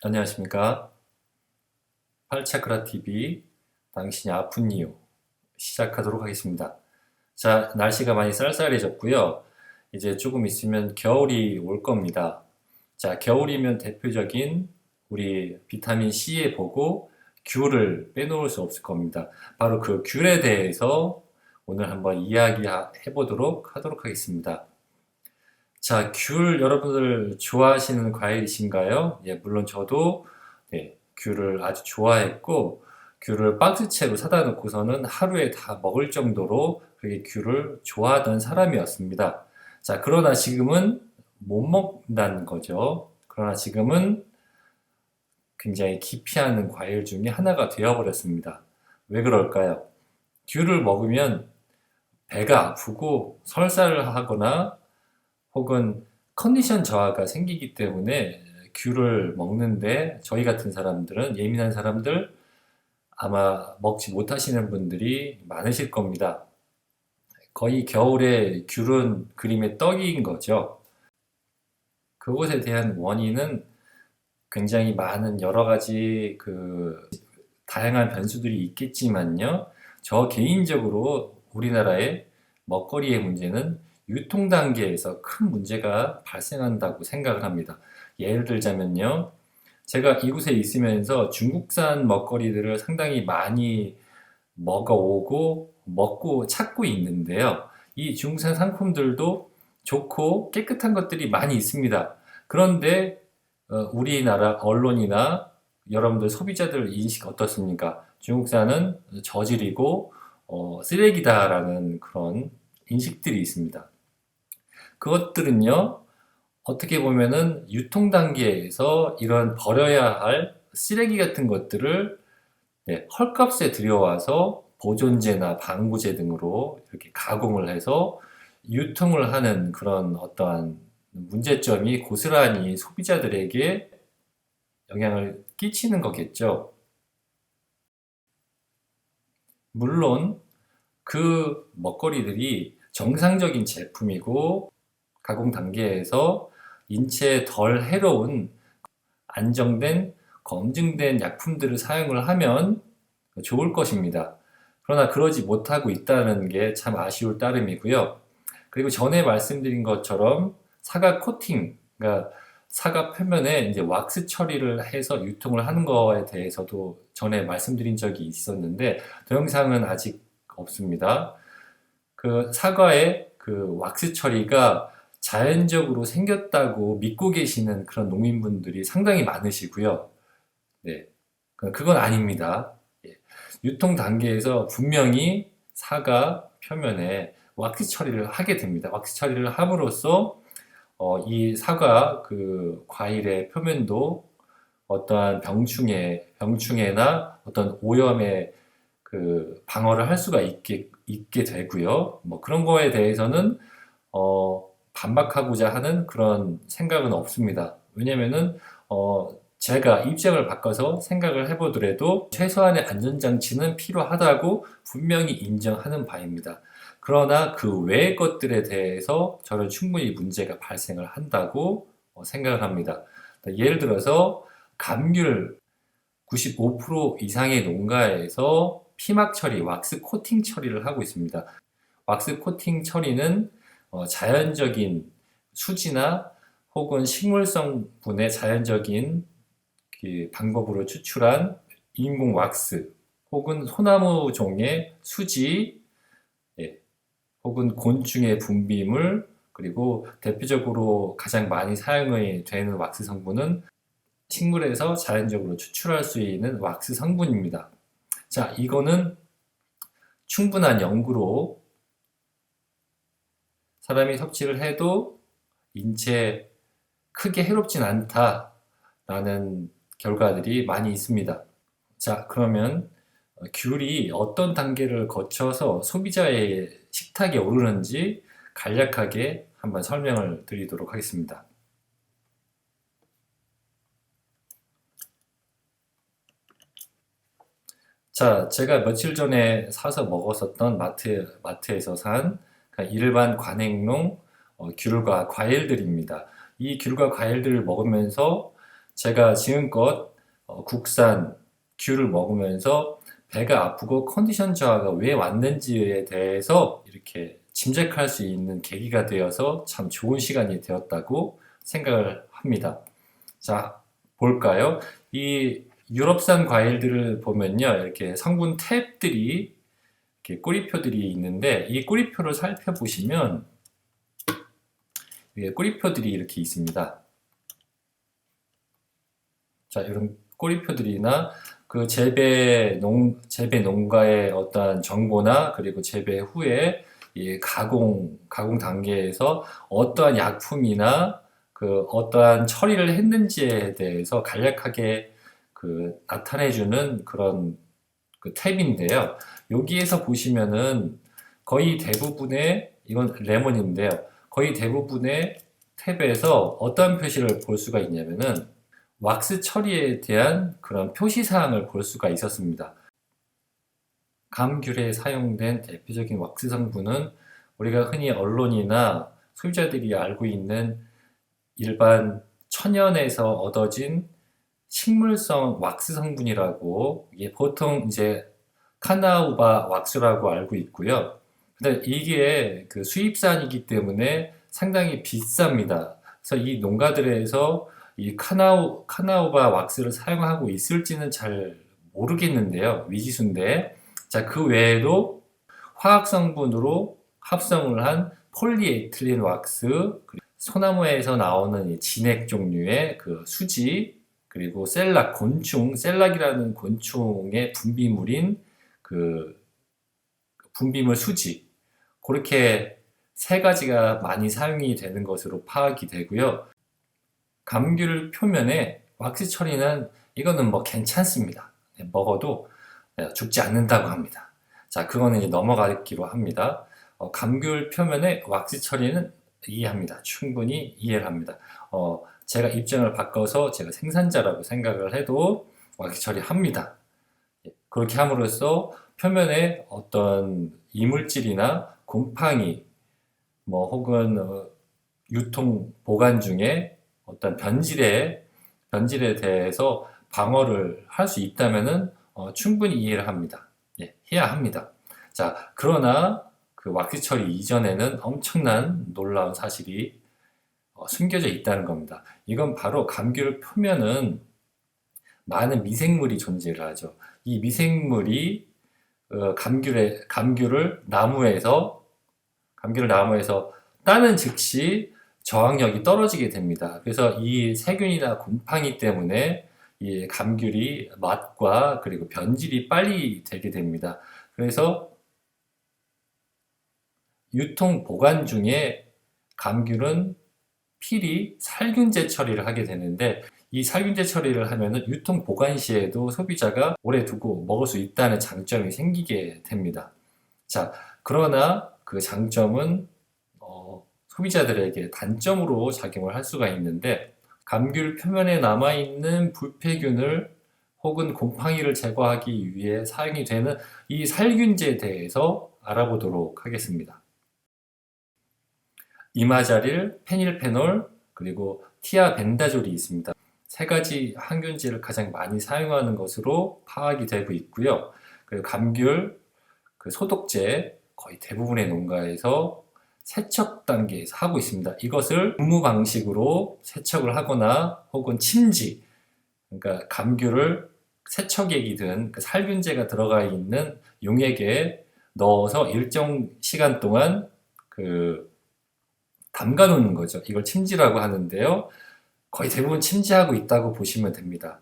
안녕하십니까. 팔차크라 TV 당신이 아픈 이유 시작하도록 하겠습니다. 자, 날씨가 많이 쌀쌀해졌고요. 이제 조금 있으면 겨울이 올 겁니다. 자, 겨울이면 대표적인 우리 비타민 C에 보고 귤을 빼놓을 수 없을 겁니다. 바로 그 귤에 대해서 오늘 한번 이야기해 보도록 하겠습니다. 자, 귤 여러분들 좋아하시는 과일이신가요? 예, 물론 저도 귤을 아주 좋아했고 귤을 박스채로 사다 놓고서는 하루에 다 먹을 정도로 그렇게 귤을 좋아하던 사람이었습니다. 자, 그러나 지금은 못 먹는다는 거죠. 그러나 지금은 굉장히 기피하는 과일 중에 하나가 되어버렸습니다. 왜 그럴까요? 귤을 먹으면 배가 아프고 설사를 하거나 혹은 컨디션 저하가 생기기 때문에 귤을 먹는데 저희 같은 사람들은 예민한 사람들 아마 먹지 못하시는 분들이 많으실 겁니다. 거의 겨울에 귤은 그림의 떡인 거죠. 그것에 대한 원인은 굉장히 많은 여러 가지 다양한 변수들이 있겠지만요. 저 개인적으로 우리나라의 먹거리의 문제는 유통 단계에서 큰 문제가 발생한다고 생각을 합니다. 예를 들자면요. 제가 이곳에 있으면서 중국산 먹거리들을 상당히 많이 먹어오고 먹고 찾고 있는데요. 이 중국산 상품들도 좋고 깨끗한 것들이 많이 있습니다. 그런데 우리나라 언론이나 여러분들 소비자들 인식 어떻습니까? 중국산은 저질이고 쓰레기다라는 그런 인식들이 있습니다. 그것들은요, 어떻게 보면은 유통 단계에서 이런 버려야 할 쓰레기 같은 것들을 헐값에 들여와서 보존제나 방부제 등으로 이렇게 가공을 해서 유통을 하는 그런 어떠한 문제점이 고스란히 소비자들에게 영향을 끼치는 거겠죠. 물론 그 먹거리들이 정상적인 제품이고 가공 단계에서 인체에 덜 해로운 안정된 검증된 약품들을 사용을 하면 좋을 것입니다. 그러나 그러지 못하고 있다는 게 참 아쉬울 따름이고요. 그리고 전에 말씀드린 것처럼 사과 코팅, 그러니까 사과 표면에 이제 왁스 처리를 해서 유통을 하는 거에 대해서도 전에 말씀드린 적이 있었는데 동영상은 아직 없습니다. 그 사과의 그 왁스 처리가 자연적으로 생겼다고 믿고 계시는 그런 농민분들이 상당히 많으시고요. 네, 그건 아닙니다. 예. 유통 단계에서 분명히 사과 표면에 왁스 처리를 하게 됩니다. 왁스 처리를 함으로써 이 사과 그 과일의 표면도 어떠한 병충해나 어떤 오염의 그 방어를 할 수가 있게 되고요. 뭐 그런 거에 대해서는 반박하고자 하는 그런 생각은 없습니다. 왜냐면은 제가 입장을 바꿔서 생각을 해보더라도 최소한의 안전장치는 필요하다고 분명히 인정하는 바입니다. 그러나 그 외의 것들에 대해서 저는 충분히 문제가 발생을 한다고 생각을 합니다. 예를 들어서 감귤 95% 이상의 농가에서 피막 처리, 왁스 코팅 처리를 하고 있습니다. 왁스 코팅 처리는 자연적인 수지나 혹은 식물성분의 자연적인 그 방법으로 추출한 인공 왁스 혹은 소나무 종의 수지 혹은 곤충의 분비물 그리고 대표적으로 가장 많이 사용이 되는 왁스 성분은 식물에서 자연적으로 추출할 수 있는 왁스 성분입니다. 자, 이거는 충분한 연구로 사람이 섭취를 해도 인체에 크게 해롭진 않다라는 결과들이 많이 있습니다. 자, 그러면 귤이 어떤 단계를 거쳐서 소비자의 식탁에 오르는지 간략하게 한번 설명을 드리도록 하겠습니다. 자, 제가 며칠 전에 사서 먹었었던 마트에서 산 일반 관행용 귤과 과일들입니다. 이 귤과 과일들을 먹으면서 제가 지금껏 국산 귤을 먹으면서 배가 아프고 컨디션 저하가 왜 왔는지에 대해서 이렇게 짐작할 수 있는 계기가 되어서 참 좋은 시간이 되었다고 생각을 합니다. 자, 볼까요? 이 유럽산 과일들을 보면요. 이렇게 성분 탭들이, 이렇게 꼬리표들이 있는데, 이 꼬리표를 살펴보시면, 위에 꼬리표들이 이렇게 있습니다. 자, 이런 꼬리표들이나 그 재배 농가의 어떠한 정보나 그리고 재배 후에 이 가공 단계에서 어떠한 약품이나 그 어떠한 처리를 했는지에 대해서 간략하게 그 나타내주는 그런 그 탭인데요. 여기에서 보시면은 거의 대부분의, 이건 레몬인데요. 거의 대부분의 탭에서 어떤 표시를 볼 수가 있냐면은 왁스 처리에 대한 그런 표시 사항을 볼 수가 있었습니다. 감귤에 사용된 대표적인 왁스 성분은 우리가 흔히 언론이나 소비자들이 알고 있는 일반 천연에서 얻어진 식물성 왁스 성분이라고, 이게 보통 이제 카나우바 왁스라고 알고 있고요. 근데 이게 그 수입산이기 때문에 상당히 비쌉니다. 그래서 이 농가들에서 이 카나우바 왁스를 사용하고 있을지는 잘 모르겠는데요. 미지수인데. 자, 그 외에도 화학 성분으로 합성을 한 폴리에틸렌 왁스, 그리고 소나무에서 나오는 이 진액 종류의 그 수지, 그리고 셀락이라는 곤충의 분비물인 그 분비물 수지, 그렇게 세 가지가 많이 사용이 되는 것으로 파악이 되고요. 감귤 표면에 왁스 처리는 이거는 뭐 괜찮습니다. 먹어도 죽지 않는다고 합니다. 자, 그거는 이제 넘어가기로 합니다. 감귤 표면에 왁스 처리는 이해합니다. 충분히 이해를 합니다. 제가 입장을 바꿔서 제가 생산자라고 생각을 해도 왁스 처리합니다. 그렇게 함으로써 표면에 어떤 이물질이나 곰팡이, 뭐 혹은 유통 보관 중에 어떤 변질에 대해서 방어를 할 수 있다면은 충분히 이해를 합니다. 예, 해야 합니다. 자, 그러나 그 왁스 처리 이전에는 엄청난 놀라운 사실이 숨겨져 있다는 겁니다. 이건 바로 감귤 표면은 많은 미생물이 존재를 하죠. 이 미생물이 감귤을 나무에서 따는 즉시 저항력이 떨어지게 됩니다. 그래서 이 세균이나 곰팡이 때문에 이 감귤이 맛과 그리고 변질이 빨리 되게 됩니다. 그래서 유통 보관 중에 감귤은 필히 살균제 처리를 하게 되는데, 이 살균제 처리를 하면은 유통 보관 시에도 소비자가 오래 두고 먹을 수 있다는 장점이 생기게 됩니다. 자, 그러나 그 장점은 소비자들에게 단점으로 작용을 할 수가 있는데, 감귤 표면에 남아있는 불폐균을 혹은 곰팡이를 제거하기 위해 사용이 되는 이 살균제에 대해서 알아보도록 하겠습니다. 이마자릴, 페닐페놀, 그리고 티아벤다졸이 있습니다. 세 가지 항균제를 가장 많이 사용하는 것으로 파악이 되고 있고요. 그리고 감귤, 그 소독제, 거의 대부분의 농가에서 세척 단계에서 하고 있습니다. 이것을 분무 방식으로 세척을 하거나 혹은 침지, 그러니까 감귤을 세척액이든 그 살균제가 들어가 있는 용액에 넣어서 일정 시간 동안 그 담가 놓는 거죠. 이걸 침지라고 하는데요. 거의 대부분 침지하고 있다고 보시면 됩니다.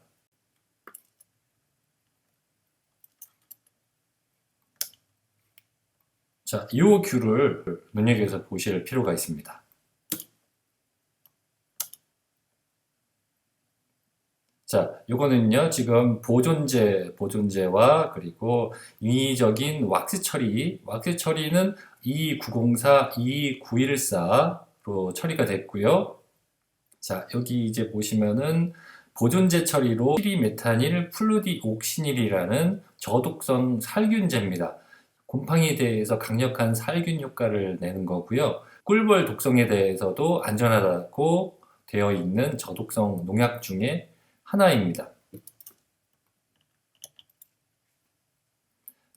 자, 이 귤을 눈여겨서 보실 필요가 있습니다. 자, 요거는요, 지금 보존제와 그리고 인위적인 왁스 처리는 2904, 2914로 처리가 됐고요. 자, 여기 이제 보시면은 보존제 처리로 피리메타닐 플루디옥시닐이라는 저독성 살균제입니다. 곰팡이에 대해서 강력한 살균 효과를 내는 거고요. 꿀벌 독성에 대해서도 안전하다고 되어 있는 저독성 농약 중에 하나입니다.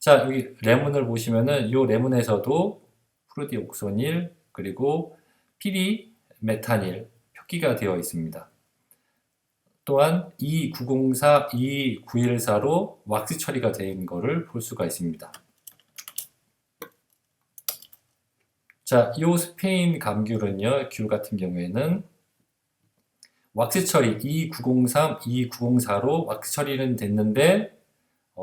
자, 여기 레몬을 보시면은 이 레몬에서도 프루디옥소닐 그리고 피리메타닐 표기가 되어 있습니다. 또한 E904, E914로 왁스 처리가 된 것을 볼 수가 있습니다. 자, 이 스페인 감귤은요, 귤 같은 경우에는 왁스 처리 E903, E904로 왁스 처리는 됐는데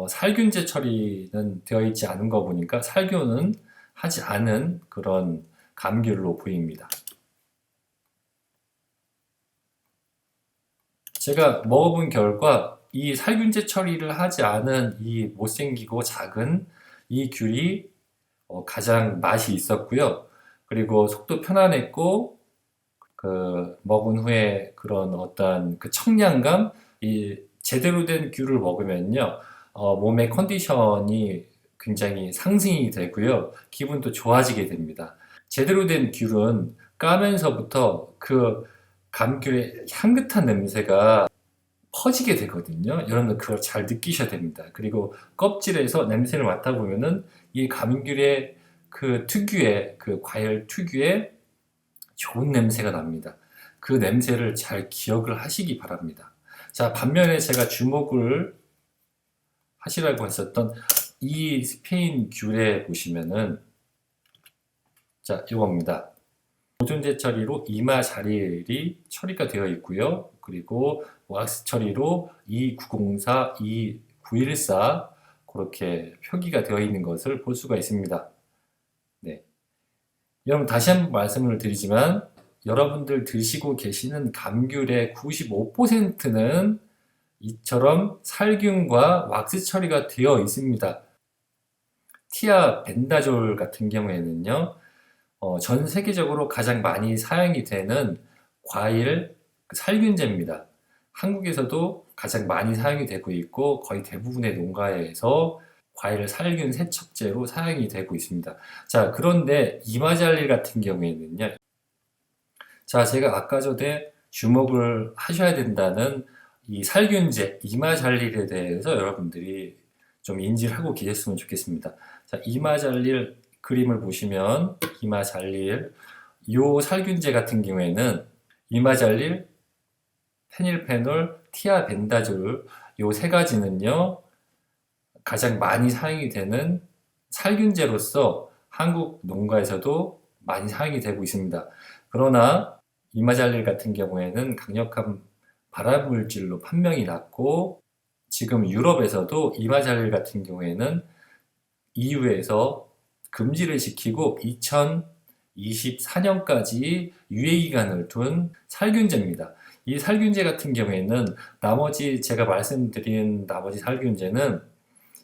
살균제 처리는 되어 있지 않은 거 보니까 살균은 하지 않은 그런 감귤로 보입니다. 제가 먹어본 결과 이 살균제 처리를 하지 않은 이 못생기고 작은 이 귤이 가장 맛이 있었고요. 그리고 속도 편안했고 그 먹은 후에 그런 어떤 그 청량감, 이 제대로 된 귤을 먹으면요, 몸의 컨디션이 굉장히 상승이 되고요, 기분도 좋아지게 됩니다. 제대로 된 귤은 까면서부터 그 감귤의 향긋한 냄새가 퍼지게 되거든요. 여러분들 그걸 잘 느끼셔야 됩니다. 그리고 껍질에서 냄새를 맡아보면은 이 감귤의 그 특유의 그 과일 특유의 좋은 냄새가 납니다. 그 냄새를 잘 기억을 하시기 바랍니다. 자, 반면에 제가 주목을 하시라고 했었던 이 스페인 귤에 보시면은, 자, 이겁니다. 보존제 처리로 이마자릴이 처리가 되어 있고요. 그리고 왁스 처리로 E904, E914 그렇게 표기가 되어 있는 것을 볼 수가 있습니다. 네. 여러분, 다시 한번 말씀을 드리지만 여러분들 드시고 계시는 감귤의 95%는 이처럼 살균과 왁스 처리가 되어 있습니다. 티아벤다졸 같은 경우에는요, 전 세계적으로 가장 많이 사용이 되는 과일 살균제입니다. 한국에서도 가장 많이 사용이 되고 있고 거의 대부분의 농가에서 과일 살균 세척제로 사용이 되고 있습니다. 자, 그런데 이마잘릴 같은 경우에는요, 자, 제가 아까 전에 주목을 하셔야 된다는 이 살균제 이마잘릴에 대해서 여러분들이 좀 인지를 하고 계셨으면 좋겠습니다. 자, 이마잘릴 그림을 보시면 이마잘릴 요 살균제 같은 경우에는 이마잘릴, 페닐페놀, 티아벤다졸 요 세 가지는요, 가장 많이 사용이 되는 살균제로서 한국 농가에서도 많이 사용이 되고 있습니다. 그러나 이마잘릴 같은 경우에는 강력한 발암물질로 판명이 났고, 지금 유럽에서도 이마잘릴 같은 경우에는 EU에서 금지를 시키고 2024년까지 유예기간을 둔 살균제입니다. 이 살균제 같은 경우에는 나머지 제가 말씀드린 나머지 살균제는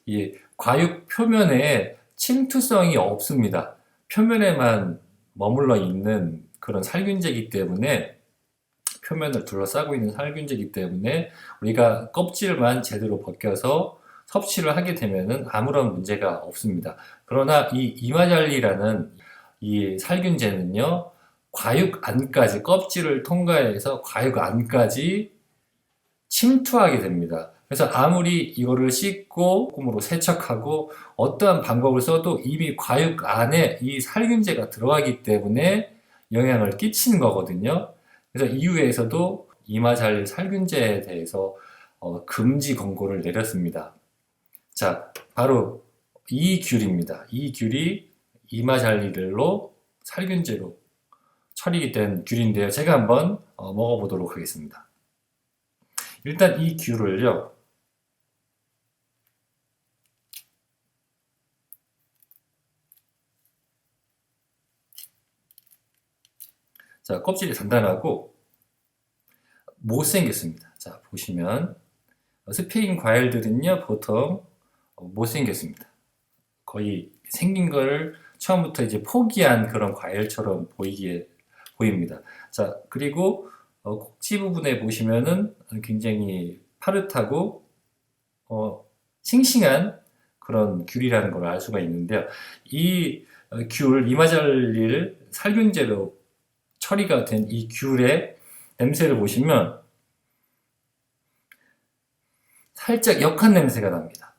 이 과육 표면에 침투성이 없습니다. 표면에만 머물러 있는 그런 살균제이기 때문에, 표면을 둘러싸고 있는 살균제이기 때문에 우리가 껍질만 제대로 벗겨서 섭취를 하게 되면은 아무런 문제가 없습니다. 그러나 이 이마잘리라는 이 살균제는요, 과육 안까지, 껍질을 통과해서 과육 안까지 침투하게 됩니다. 그래서 아무리 이거를 씻고 꼼으로 세척하고 어떠한 방법을 써도 이미 과육 안에 이 살균제가 들어가기 때문에 영향을 끼치는 거거든요. 그래서 EU에서도 이마잘릴 살균제에 대해서 금지 권고를 내렸습니다. 자, 바로 이 귤입니다. 이 귤이 이마잘릴로 살균제로 처리된 귤인데요. 제가 한번 먹어보도록 하겠습니다. 일단 이 귤을요, 자, 껍질이 단단하고 못생겼습니다. 자, 보시면 스페인 과일들은요, 보통 못생겼습니다. 거의 생긴 걸 처음부터 이제 포기한 그런 과일처럼 보입니다. 자, 그리고 꼭지 부분에 보시면은 굉장히 파릇하고 싱싱한 그런 귤이라는 걸 알 수가 있는데요. 이 귤, 이마잘릴 살균제로 처리가 된 이 귤의 냄새를 보시면 살짝 역한 냄새가 납니다.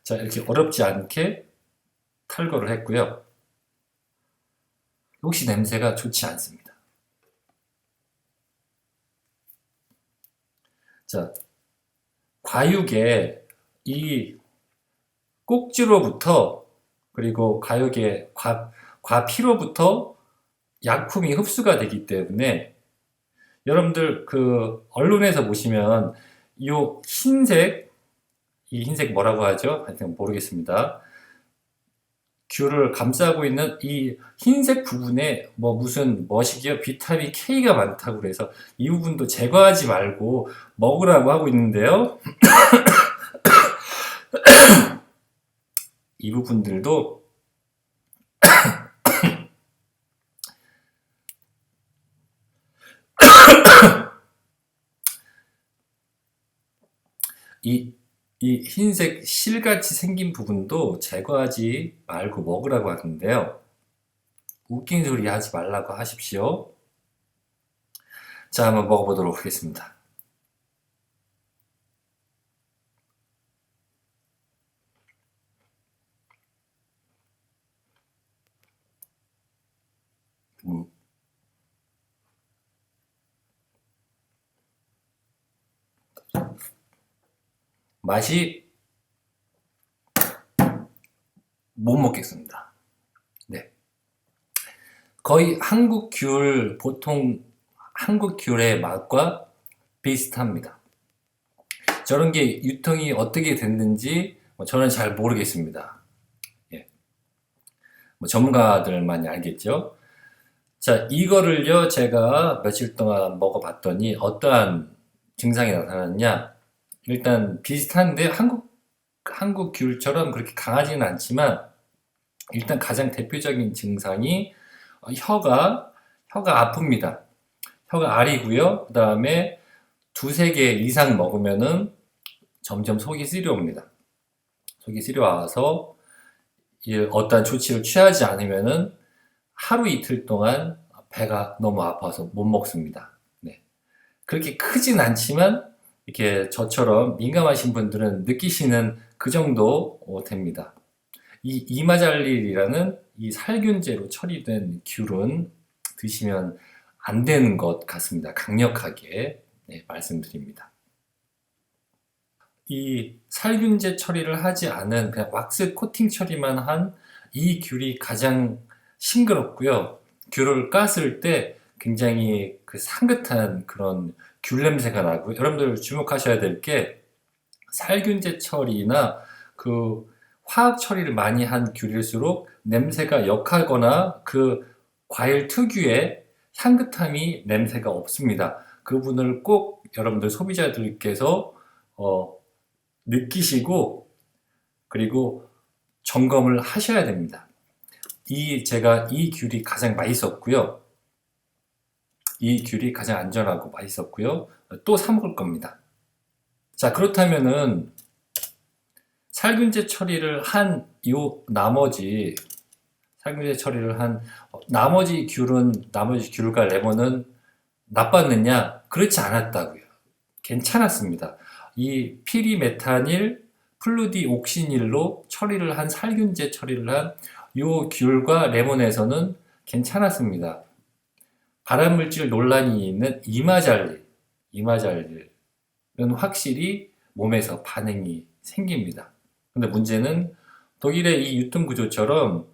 자, 이렇게 어렵지 않게 탈거를 했고요. 혹시 냄새가 좋지 않습니다. 자, 과육에 이 꼭지로부터 그리고 과육의 과피로부터 약품이 흡수가 되기 때문에 여러분들 그 언론에서 보시면 이 흰색, 이 흰색 뭐라고 하죠? 하여튼 모르겠습니다. 귤을 감싸고 있는 이 흰색 부분에 뭐 무슨 뭐시기요? 비타민 K가 많다고 그래서 이 부분도 제거하지 말고 먹으라고 하고 있는데요. 이 부분들도 이 흰색 실같이 생긴 부분도 제거하지 말고 먹으라고 하는데요. 웃긴 소리 하지 말라고 하십시오. 자, 한번 먹어보도록 하겠습니다. 맛이 못 먹겠습니다. 네. 거의 한국 귤, 보통 한국 귤의 맛과 비슷합니다. 저런 게 유통이 어떻게 됐는지 저는 잘 모르겠습니다. 예. 뭐 전문가들만이 알겠죠. 자, 이거를요, 제가 며칠 동안 먹어봤더니 어떠한 증상이 나타났냐. 일단 비슷한데 한국 귤처럼 그렇게 강하지는 않지만 일단 가장 대표적인 증상이 혀가 아픕니다. 혀가 아리고요. 그 다음에 두세 개 이상 먹으면은 점점 속이 쓰려옵니다. 속이 쓰려와서 어떠한 조치를 취하지 않으면은 하루 이틀 동안 배가 너무 아파서 못 먹습니다. 네. 그렇게 크진 않지만 이렇게 저처럼 민감하신 분들은 느끼시는 그 정도 됩니다. 이 이마잘릴이라는 이 살균제로 처리된 귤은 드시면 안 되는 것 같습니다. 강력하게 말씀드립니다. 이 살균제 처리를 하지 않은 그냥 왁스 코팅 처리만 한 이 귤이 가장 싱그럽고요. 귤을 깠을 때 굉장히 그 향긋한 그런 귤 냄새가 나고, 여러분들 주목하셔야 될 게 살균제 처리나 그 화학 처리를 많이 한 귤일수록 냄새가 역하거나 그 과일 특유의 향긋함이 냄새가 없습니다. 그 부분을 꼭 여러분들 소비자들께서 느끼시고 그리고 점검을 하셔야 됩니다. 제가 이 귤이 가장 맛있었고요. 이 귤이 가장 안전하고 맛있었고요. 또 사 먹을 겁니다. 자, 그렇다면은 살균제 처리를 한 나머지 나머지 귤과 레몬은 나빴느냐? 그렇지 않았다고요. 괜찮았습니다. 이 피리메타닐 플루디옥시닐로 살균제 처리를 한 요 귤과 레몬에서는 괜찮았습니다. 발암물질 논란이 있는 이마잘릴은 확실히 몸에서 반응이 생깁니다. 근데 문제는 독일의 이 유통 구조처럼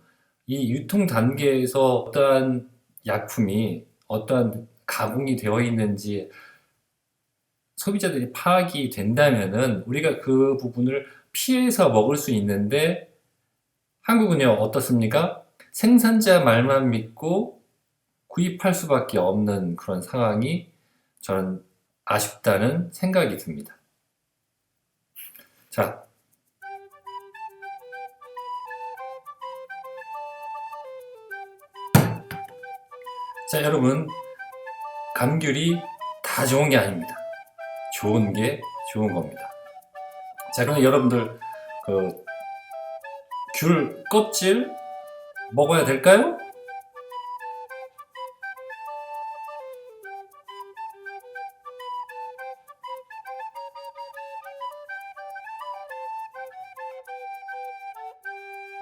이 유통 단계에서 어떠한 약품이 어떠한 가공이 되어 있는지 소비자들이 파악이 된다면은 우리가 그 부분을 피해서 먹을 수 있는데, 한국은요 어떻습니까? 생산자 말만 믿고 구입할 수밖에 없는 그런 상황이 저는 아쉽다는 생각이 듭니다. 자, 여러분, 감귤이 다 좋은 게 아닙니다. 좋은 게 좋은 겁니다. 자, 그럼 여러분들 귤 껍질 먹어야 될까요?